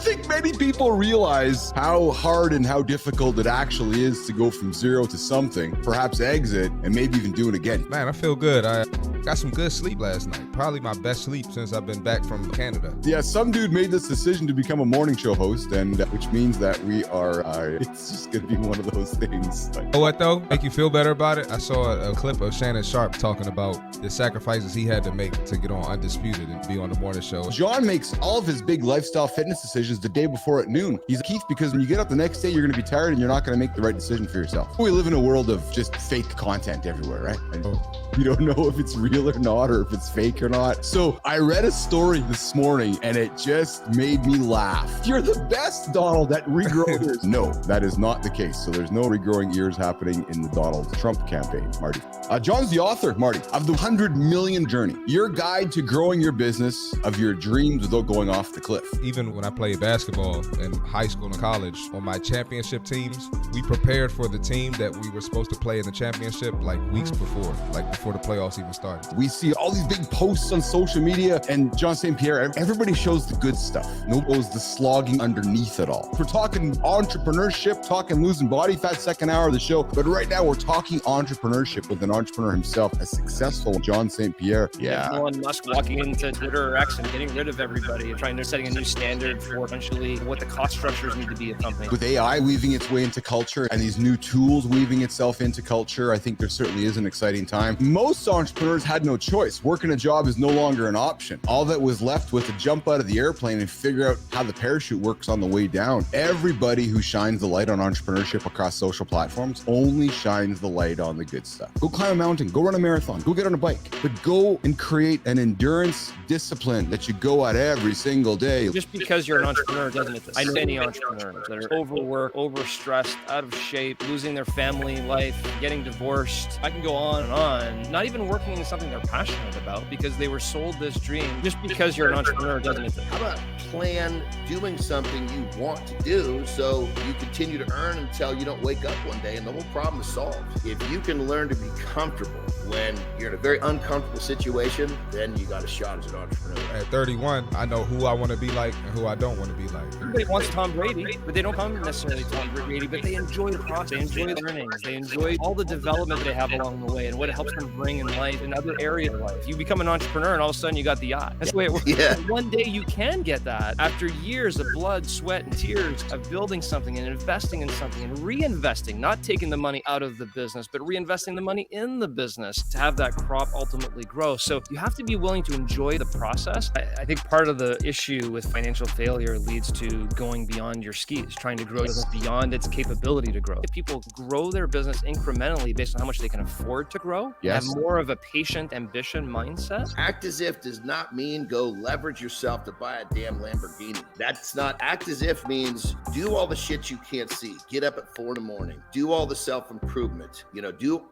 think many people realize how hard and how difficult it actually is to go from zero to something, perhaps exit, and maybe even do it again. Man, I feel good. I got some good sleep last night. Probably my best sleep since I've been back from Canada. Yeah, some dude made this decision to become a morning show host, and which means that we are, it's just going to be one of those things. You know what, though? Make you feel better about it? I saw a clip of Shannon Sharp talking about the sacrifices he had to make to get on Undisputed and be on the morning show. John makes all of his big lifestyle fitness decisions the day before at noon. He's a Keith because when you get up the next day, you're going to be tired and you're not going to make the right decision for yourself. We live in a world of just fake content everywhere, right? And you don't know if it's real or not, or if it's fake or not. So I read a story this morning and it just made me laugh. You're the best, Donald, at regrowing ears. No, that is not the case. So there's no regrowing ears happening in the Donald Trump campaign, Marty. John's the author, Marty, of the 100 Million Journey, your guide to growing your business of your dreams without going off the cliff. Even when I played basketball in high school and college, on my championship teams, we prepared for the team that we were supposed to play in the championship like weeks before, like before the playoffs even started. We see all these big posts on social media, and John St. Pierre, everybody shows the good stuff. Nobody shows the slogging underneath it all. We're talking entrepreneurship, talking losing body fat, second hour of the show, but right now we're talking entrepreneurship with an entrepreneur himself, a successful John St. Pierre. Yeah. Elon Musk walking into Twitter or X and getting rid of everybody and trying to setting a new standard for essentially what the cost structures need to be of companies. With AI weaving its way into culture and these new tools weaving itself into culture, I think there certainly is an exciting time. Most entrepreneurs had no choice. Working a job is no longer an option. All that was left was to jump out of the airplane and figure out how the parachute works on the way down. Everybody who shines the light on entrepreneurship across social platforms only shines the light on the good stuff. Go climb a mountain, go run a marathon, go get on a bike, but go and create an endurance discipline that you go at every single day. Just because you're an entrepreneur doesn't mean I know many entrepreneurs that are overworked, overstressed, out of shape, losing their family life, getting divorced. I can go on and on, not even working in something they're passionate about because they were sold this dream. Just because you're an entrepreneur doesn't mean How about plan doing something you want to do so you continue to earn until you don't wake up one day and the whole problem is solved. If you can learn to be comfortable when you're in a very uncomfortable situation, then you got a shot as an entrepreneur. At 31, I know who I want to be like and who I don't want to be like. Everybody wants Tom Brady, but they don't come necessarily Tom Brady, but they enjoy the process. They enjoy learning. They enjoy all the development that they have along the way and what it helps them bring in life and other areas of life. You become an entrepreneur and all of a sudden you got the yacht. That's the way it works. Yeah. One day you can get that after years of blood, sweat, and tears of building something and investing in something and reinvesting, not taking the money out of the business, but reinvesting the money in the business to have that crop ultimately grow. So you have to be willing to enjoy the process. I think part of the issue with financial failure leads to going beyond your skis, trying to grow beyond its capability to grow. If people grow their business incrementally based on how much they can afford to grow, have more of a patient ambition mindset. Act as if does not mean go leverage yourself to buy a damn Lamborghini. That's not. Act as if means do all the shit you can't see. Get up at 4 in the morning. Do all the self-improvement.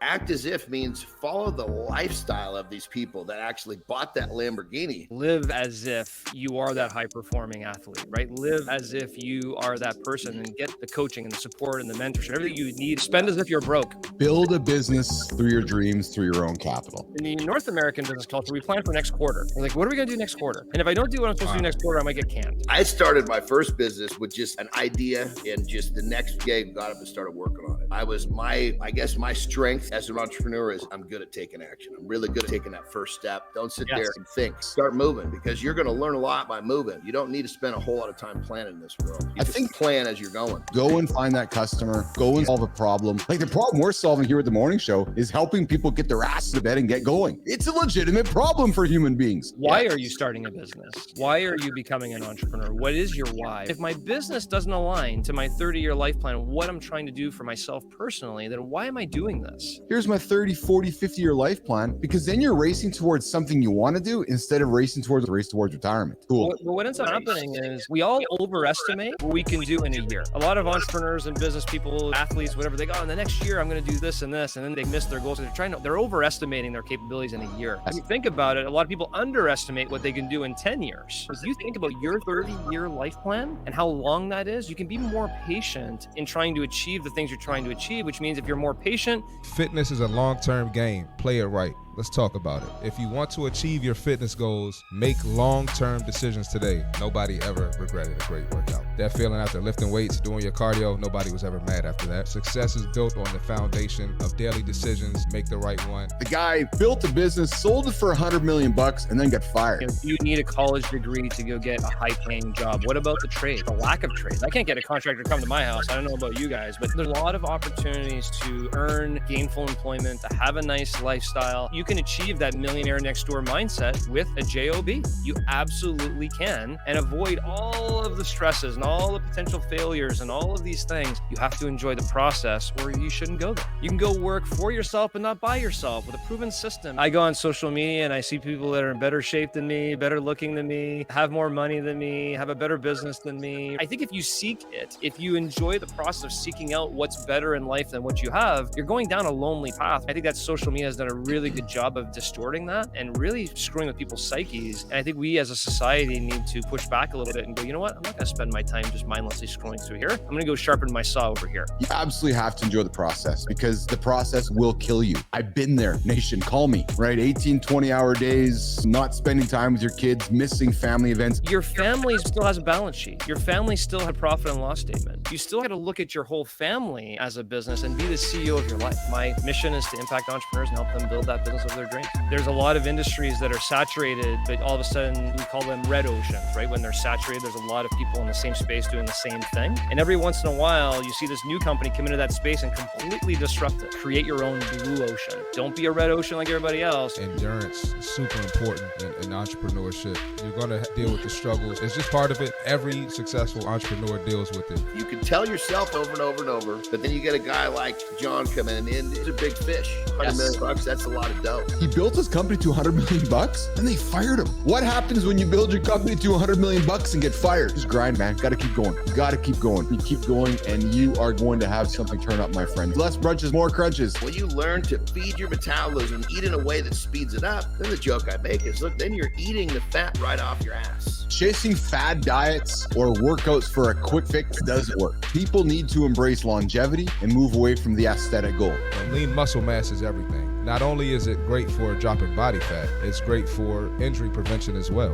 Act as if means follow the lifestyle of these people that actually bought that Lamborghini. Live as if you are that high-performing athlete, right? Live as if you are that person and get the coaching and the support and the mentorship, everything you need. Spend as if you're broke. Build a business through your dreams, through your own capital. In the North American business culture, we plan for next quarter. We're like, what are we going to do next quarter? And if I don't do what I'm supposed to do next quarter, I might get canned. I started my first business with just an idea and just the next day got up and started working on it. I guess my strength as an entrepreneur is I'm good at taking action. I'm really good at taking that first step. Don't sit there and think. Start moving because you're going to learn a lot by moving. You don't need to spend a whole lot of time planning in this world. I think plan as you're going. Go and find that customer. Go and solve a problem. Like the problem we're solving here at the morning show is helping people get their ass to bed and get going. It's a legitimate problem for human beings. Why are you starting a business? Why are you becoming an entrepreneur? What is your why? If my business doesn't align to my 30-year life plan, what I'm trying to do for myself personally, then why am I doing this? Here's my 30, 40, 50-year life plan, because then you're racing towards something you want to do instead of racing towards the race towards retirement. Cool. Well, what ends up happening is we all overestimate what we can do in a year. A lot of entrepreneurs and business people, athletes, whatever, they go, in the next year, I'm going to do this and this, and then they miss their goals. They're overestimating their capabilities in a year. If you think about it, a lot of people underestimate what they can do in 10 years. If you think about your 30-year life plan and how long that is, you can be more patient in trying to achieve the things you're trying to achieve, which means if you're more patient. Fitness is a long-term game. Play it right. Let's talk about it. If you want to achieve your fitness goals, make long-term decisions today. Nobody ever regretted a great workout. That feeling after lifting weights, doing your cardio, nobody was ever mad after that. Success is built on the foundation of daily decisions. Make the right one. The guy built a business, sold it for $100 million, and then got fired. You need a college degree to go get a high-paying job. What about the trade? The lack of trades. I can't get a contractor to come to my house. I don't know about you guys, but there's a lot of opportunities to earn gainful employment, to have a nice lifestyle. You can achieve that millionaire next door mindset with a job. You absolutely can, and avoid all of the stresses and all the potential failures and all of these things. You have to enjoy the process, or you shouldn't go there. You can go work for yourself but not by yourself with a proven system. I go on social media and I see people that are in better shape than me, better looking than me, have more money than me, have a better business than me. I think if you seek it, if you enjoy the process of seeking out what's better in life than what you have, you're going down a lonely path. I think that social media has done a really good job of distorting that and really screwing with people's psyches. And I think we as a society need to push back a little bit and go, you know what? I'm not going to spend my time just mindlessly scrolling through here. I'm going to go sharpen my saw over here. You absolutely have to enjoy the process, because the process will kill you. I've been there, nation. Call me, right? 18, 20-hour days, not spending time with your kids, missing family events. Your family still has a balance sheet. Your family still has a profit and loss statement. You still got to look at your whole family as a business and be the CEO of your life. My mission is to impact entrepreneurs and help them build that business of their dreams. There's a lot of industries that are saturated, but all of a sudden we call them red oceans, right? When they're saturated, there's a lot of people in the same space doing the same thing. And every once in a while, you see this new company come into that space and completely disrupt it. Create your own blue ocean. Don't be a red ocean like everybody else. Endurance is super important in entrepreneurship. You're going to deal with the struggles. It's just part of it. Every successful entrepreneur deals with it. You can tell yourself over and over and over, but then you get a guy like John coming in, he's a big fish. $100 million, that's a lot of dough. He built his company to $100 million, and they fired him. What happens when you build your company to $100 million and get fired? Just grind, man. Got to keep going. You got to keep going. You keep going, and you are going to have something turn up, my friend. Less brunches, more crunches. When you learn to feed your metabolism, eat in a way that speeds it up, then the joke I make is, look, then you're eating the fat right off your ass. Chasing fad diets or workouts for a quick fix doesn't work. People need to embrace longevity and move away from the aesthetic goal. And lean muscle mass is everything. Not only is it great for dropping body fat, it's great for injury prevention as well.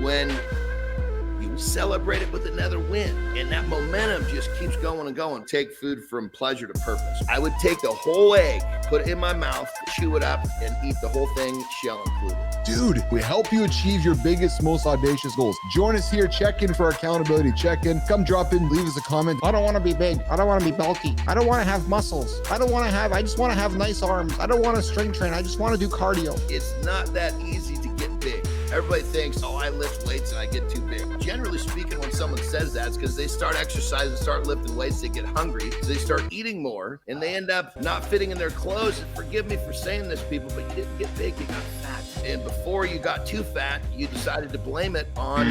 When you celebrate it with another win, and that momentum just keeps going and going. Take food from pleasure to purpose. I would take the whole egg, put it in my mouth, chew it up, and eat the whole thing, shell included. Dude, we help you achieve your biggest, most audacious goals. Join us here. Check in for our accountability check-in. Come drop in, leave us a comment. I don't want to be big. I don't want to be bulky. I don't want to have muscles. I just want to have nice arms. I don't want to strength train. I just want to do cardio. It's not that easy to get big. Everybody thinks, oh, I lift weights and I get too big. Generally speaking, when someone says that, it's because they start exercising, start lifting weights, they get hungry, so they start eating more, and they end up not fitting in their clothes. And forgive me for saying this, people, but you didn't get big, you got fat. And before you got too fat, you decided to blame it on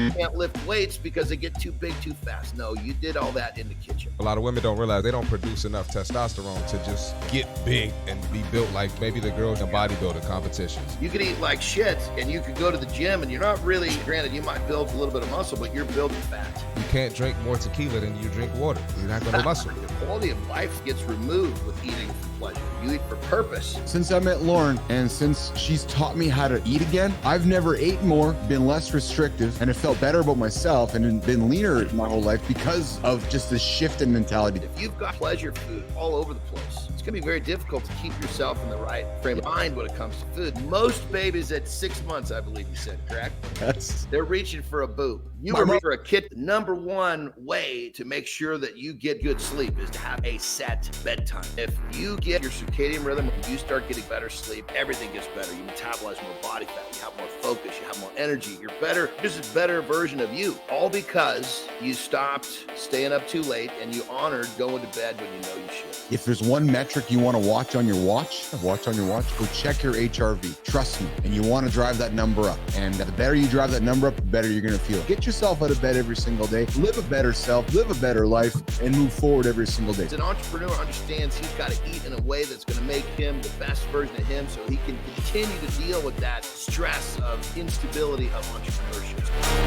you can't lift weights because they get too big too fast. No, you did all that in the kitchen. A lot of women don't realize they don't produce enough testosterone to just get big and be built like maybe the girls in bodybuilding competitions. You could eat like shit, and you could go to the gym, and you're not really, granted, you might build a little bit of muscle, but you're building fat. You can't drink more tequila than you drink water. You're not going to muscle. The quality of life gets removed with eating for pleasure. You eat for purpose. Since I met Lauren, and since she's taught me how to eat again, I've never ate more, been less restrictive, and have felt better about myself and been leaner my whole life because of just this shift in mentality. If you've got pleasure food all over the place, it's going to be very difficult to keep yourself in the right frame of mind when it comes to food. Most babies at 6 months, I believe you said, correct? Yes. They're reaching for a boob. You were for a kid. The number one way to make sure that you get good sleep is to have a set bedtime. If you get your circadian rhythm, when you start getting better sleep, everything gets better. You metabolize more body fat, you have more focus, you have more energy, you're better. There's a better version of you. All because you stopped staying up too late and you honored going to bed when you know you should. If there's one metric you want to watch on your watch, go check your HRV. Trust me. And you want to drive that number up. And the better you drive that number up, the better you're going to feel. Get yourself out of bed every single day, live a better self, live a better life, and move forward every single day. An entrepreneur understands he's got to eat in a way that's going to make him the best version of him so he can continue to deal with that stress of instability of entrepreneurship.